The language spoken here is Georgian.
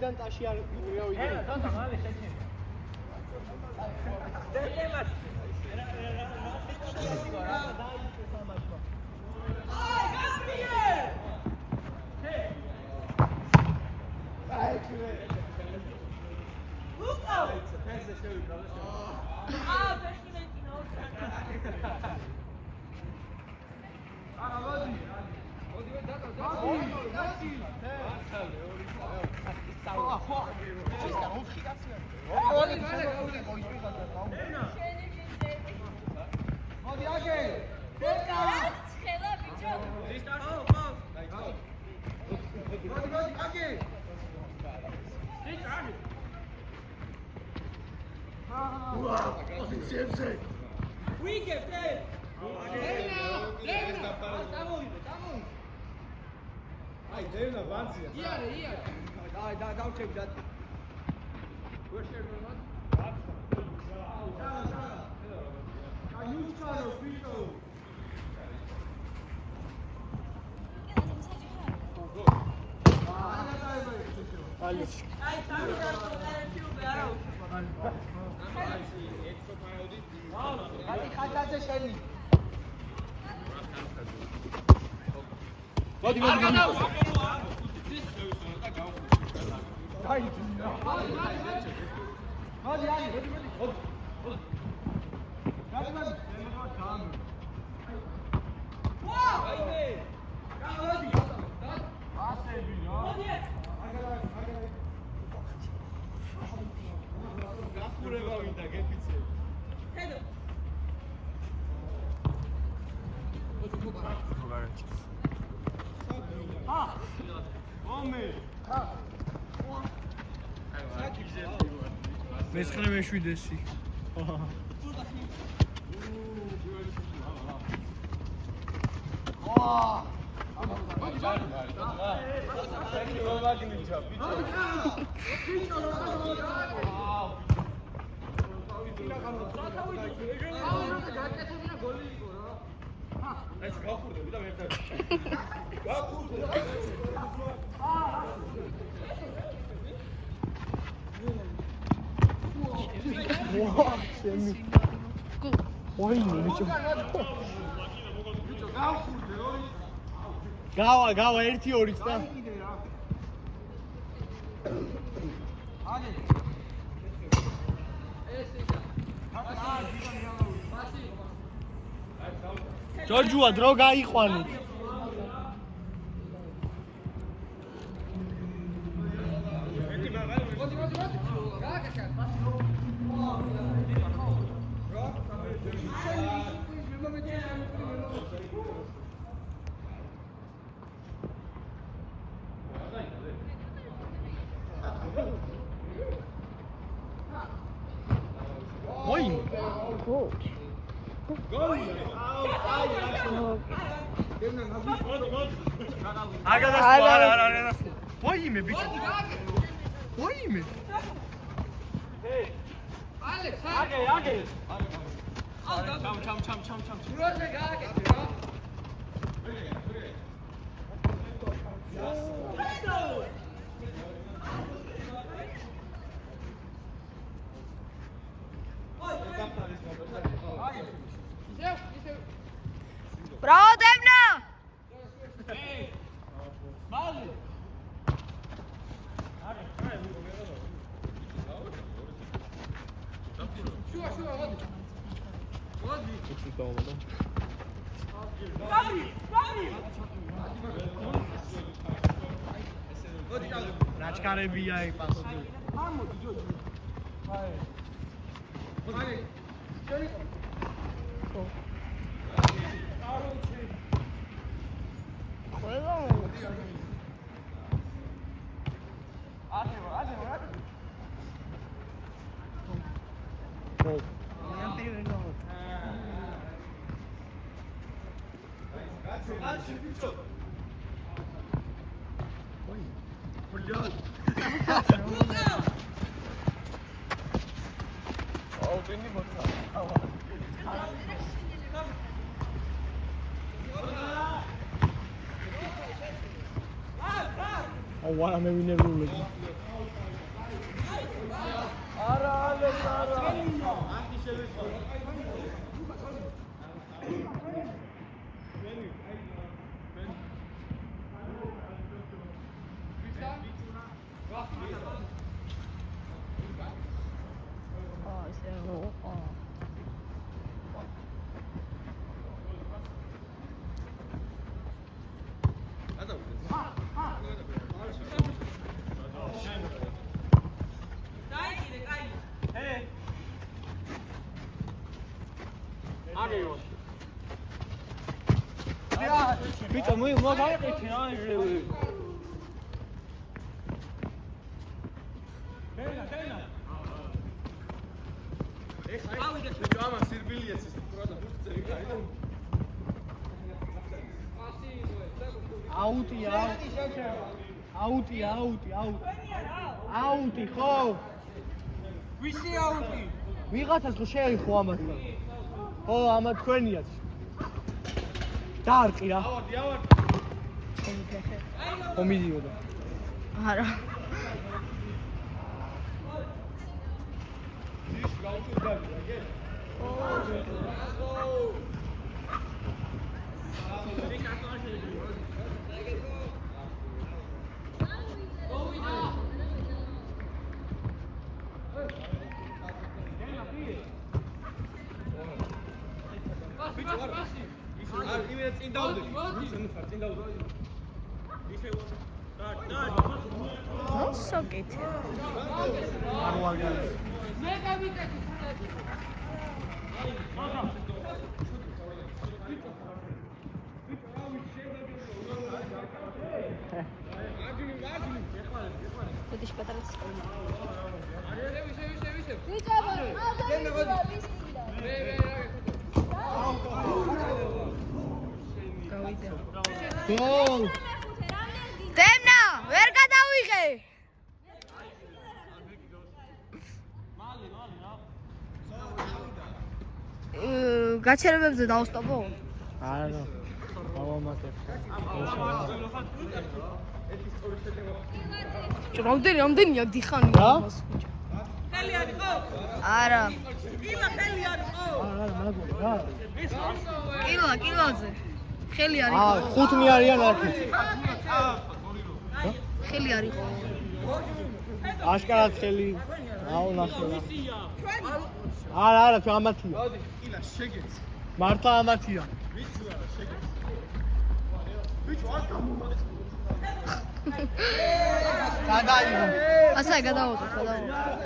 ვიდან ტაში არ გავიდე. თანთან მალე შეჭი. დემატ. აი, გასწიე! ჰე! აი, კრე. ლუკა! ფენზე შევიკრავ და შევიკრავ. ფეშინეთი ნოუს. მოდი დაკავ. დაი. მოდი აგე. ბოკარაც ხელა ბიჭო. მოდი აგე. ვა, ოფიციებზე. ვიგებ დე. აი, დევნა ბანძია. იარე. დავჩები და. ვერ შეიძლება. აი, უჩარო, ბიჭო. აი, სამი დარტყმები არა უჩვენე. აი, ხაჭაძე შენი. მოდი. აი, მეცხრე მეშვიდესი. გავა 1-2 და ჯოჯუა დრო გაიყვანეთ. არა. ვაიმე ბიჭო. ვაიმე. ალექს, აგე. ჩამ. როზე გააკეთე რა. Bravo Devna! Hey! Mali! რაჭკარებია იპასო. ამოდი ჯოჯო. აი. აი. შენი აუ არა მე ვინერვული. არა ალექს არა. ანტი შევეცვა. ბიჭო მოგაიყიჩი რა ჟევი. დენა. ეხა ავიდე ბიჭო ამა სირბილია ეს პროდა ბურთზე გაიდა. აუტია. აუტი ხო? ვისი აუტი? ვიღაცას ხო შეიხო ამათგან. ხო, ამა თქვენიაც. დაარყი რა. ავარდი. მომიდიოდა. არა. ის გაუჭირდა გე. იმენა წინ დავდე. წინ დავდე. ისე ნუ სოკეთი. არ ვარგალი. მე გავიტეკი. Будешь потратить сколько? გოლ! დემნა, ვერ გადავიღე. გაჩერებებზე დავსტოპო? არა. ავამატებს. რამდენია დიხანი რა? ხელი არის ხო? არა. კილა ხელი არის ხო? არა, მაგო რა. კილოზე. ხელი არის. ხუთნი არიან არქით. ხელი არის. აშკარად ხელი. აუ ნახე რა. არა, თუ ამათია. კილა შეგეც. მართლა ამათია. ვიცი არა შეგეც. ბიჭო არ გამომაქვს. გადაიღო. ასე გადავუწევ.